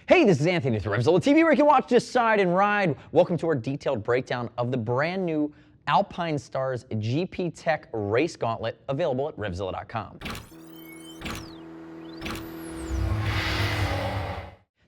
Hey, this is Anthony with RevZilla TV, where you can watch, decide, and ride. Welcome to our detailed breakdown of the brand new Alpinestars GP Tech Race Gauntlet, available at RevZilla.com.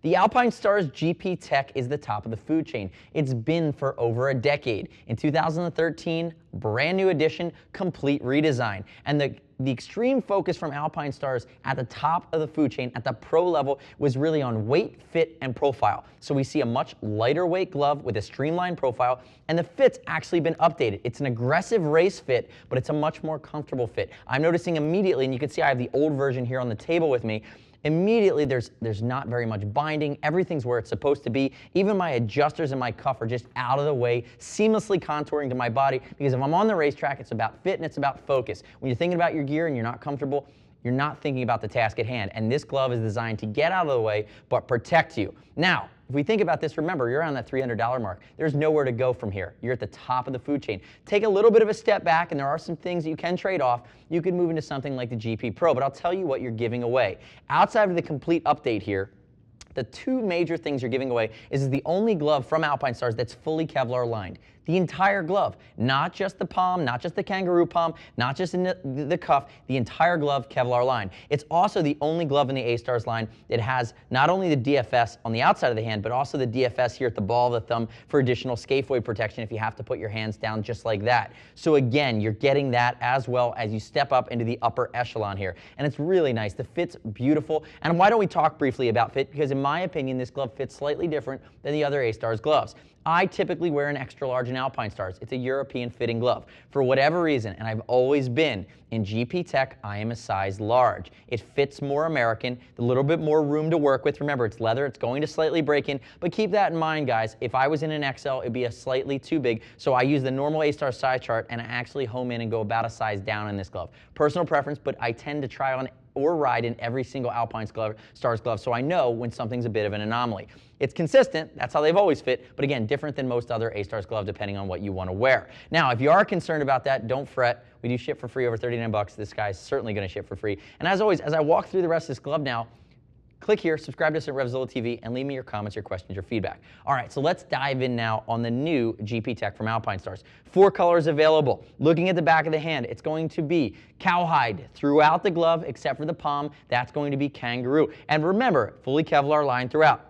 The Alpinestars GP Tech is the top of the food chain. It's been for over a decade. In 2013, brand new edition, complete redesign. And the extreme focus from Alpinestars at the top of the food chain, at the pro level, was really on weight, fit, and profile. So we see a much lighter weight glove with a streamlined profile, and the fit's actually been updated. It's an aggressive race fit, but it's a much more comfortable fit. I'm noticing immediately, and you can see I have the old version here on the table with me, immediately there's not very much binding. Everything's where it's supposed to be. Even my adjusters and my cuff are just out of the way, seamlessly contouring to my body, because if I'm on the racetrack, it's about fit and it's about focus. When you're thinking about your gear and you're not comfortable, you're not thinking about the task at hand. And this glove is designed to get out of the way but protect you. Now, if we think about this, remember, you're around that $300 mark. There's nowhere to go from here. You're at the top of the food chain. Take a little bit of a step back, and there are some things that you can trade off. You could move into something like the GP Pro, but I'll tell you what you're giving away. Outside of the complete update here, the two major things you're giving away is the only glove from Alpinestars that's fully Kevlar lined. The entire glove, not just the palm, not just the kangaroo palm, not just in the cuff, the entire glove Kevlar lined. It's also the only glove in the A-Stars line that has not only the DFS on the outside of the hand, but also the DFS here at the ball of the thumb for additional scaphoid protection if you have to put your hands down just like that. So again, you're getting that as well as you step up into the upper echelon here. And it's really nice. The fit's beautiful. And why don't we talk briefly about fit? Because in my opinion, this glove fits slightly different than the other A-Stars gloves. I typically wear an extra large in Alpinestars. It's a European fitting glove. For whatever reason, and I've always been, in GP Tech, I am a size large. It fits more American, a little bit more room to work with. Remember, it's leather, it's going to slightly break in, but keep that in mind, guys. If I was in an XL, it'd be a slightly too big, so I use the normal A-Star size chart, and I actually home in and go about a size down in this glove. Personal preference, but I tend to try on or ride in every single Alpinestars glove, so I know when something's a bit of an anomaly. It's consistent, that's how they've always fit, but again, different than most other A-Stars gloves depending on what you want to wear. Now, if you are concerned about that, don't fret. We do ship for free over 39 bucks. This guy's certainly going to ship for free. And as always, as I walk through the rest of this glove now, click here, subscribe to us at RevZilla TV, and leave me your comments, your questions, your feedback. All right, so let's dive in now on the new GP Tech from Alpinestars. 4 colors available. Looking at the back of the hand, it's going to be cowhide throughout the glove, except for the palm. That's going to be kangaroo. And remember, fully Kevlar lined throughout.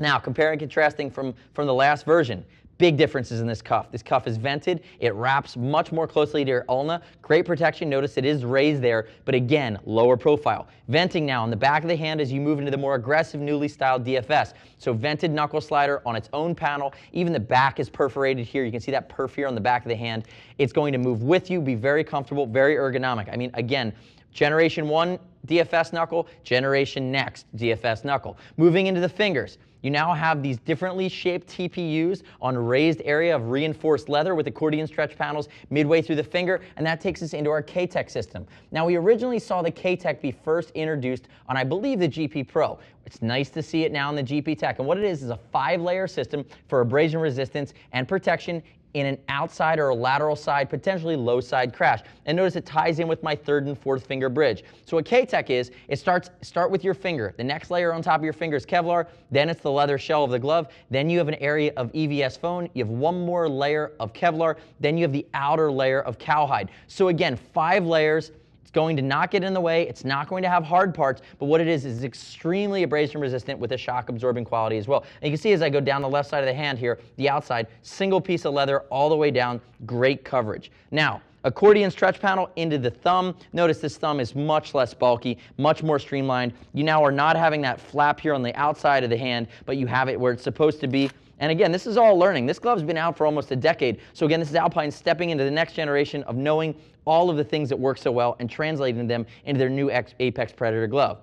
Now, comparing and contrasting from the last version, big differences in this cuff. This cuff is vented. It wraps much more closely to your ulna. Great protection. Notice it is raised there, but again, lower profile. Venting now on the back of the hand as you move into the more aggressive, newly styled DFS. So vented knuckle slider on its own panel. Even the back is perforated here. You can see that perf here on the back of the hand. It's going to move with you, be very comfortable, very ergonomic. I mean, again, Generation 1 DFS knuckle, Generation next DFS knuckle. Moving into the fingers, you now have these differently shaped TPUs on a raised area of reinforced leather with accordion stretch panels midway through the finger, and that takes us into our K-Tech system. Now, we originally saw the K-Tech be first introduced on, I believe, the GP Pro. It's nice to see it now in the GP Tech, and what it is a 5-layer system for abrasion resistance and protection in an outside or a lateral side, potentially low side crash. And notice it ties in with my 3rd and 4th finger bridge. So what K-Tech is, it start with your finger. The next layer on top of your finger is Kevlar, then it's the leather shell of the glove, then you have an area of EVS foam, you have one more layer of Kevlar, then you have the outer layer of cowhide. So again, 5 layers. It's going to not get in the way. It's not going to have hard parts, but what it is extremely abrasion resistant with a shock absorbing quality as well. And you can see as I go down the left side of the hand here, the outside, single piece of leather all the way down, great coverage. Now, accordion stretch panel into the thumb. Notice this thumb is much less bulky, much more streamlined. You now are not having that flap here on the outside of the hand, but you have it where it's supposed to be. And again, this is all learning. This glove's been out for almost a decade. So again, this is Alpine stepping into the next generation of knowing all of the things that work so well and translating them into their new Apex Predator glove.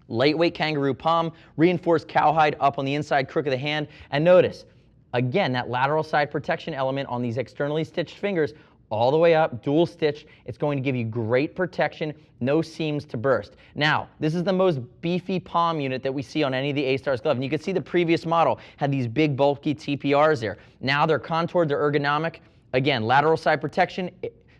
Lightweight kangaroo palm, reinforced cowhide up on the inside crook of the hand. And notice, again, that lateral side protection element on these externally stitched fingers all the way up, dual stitch. It's going to give you great protection, no seams to burst. Now, this is the most beefy palm unit that we see on any of the A-Stars glove. And you can see the previous model had these big bulky TPRs there. Now they're contoured, they're ergonomic. Again, lateral side protection,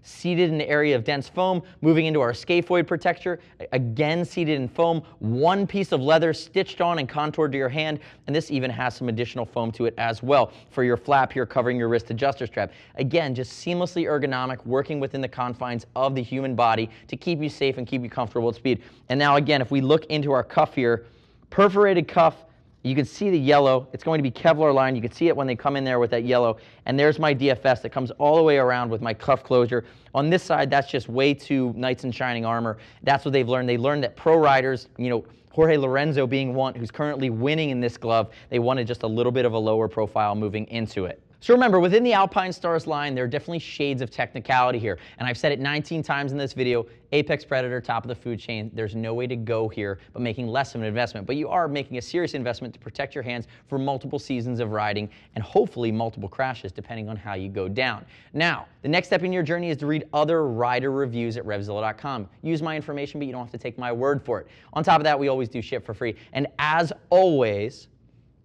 seated in the area of dense foam, moving into our scaphoid protector, again seated in foam, one piece of leather stitched on and contoured to your hand, and this even has some additional foam to it as well for your flap here covering your wrist adjuster strap. Again, just seamlessly ergonomic, working within the confines of the human body to keep you safe and keep you comfortable at speed. And now again, if we look into our cuff here, perforated cuff, you can see the yellow. It's going to be Kevlar lined. You can see it when they come in there with that yellow. And there's my DFS that comes all the way around with my cuff closure. On this side, that's just way too knights in shining armor. That's what they've learned. They learned that pro riders, you know, Jorge Lorenzo being one who's currently winning in this glove, they wanted just a little bit of a lower profile moving into it. So remember, within the Alpinestars line, there are definitely shades of technicality here. And I've said it 19 times in this video, apex predator, top of the food chain, there's no way to go here but making less of an investment. But you are making a serious investment to protect your hands for multiple seasons of riding and hopefully multiple crashes depending on how you go down. Now, the next step in your journey is to read other rider reviews at RevZilla.com. Use my information, but you don't have to take my word for it. On top of that, we always do ship for free. And as always,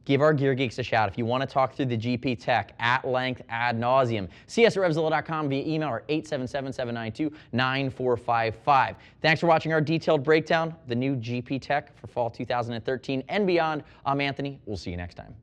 give our Gear Geeks a shout if you want to talk through the GP tech at length, ad nauseum. See us at RevZilla.com via email or 877-792-9455. Thanks for watching our detailed breakdown of the new GP tech for fall 2013 and beyond. I'm Anthony. We'll see you next time.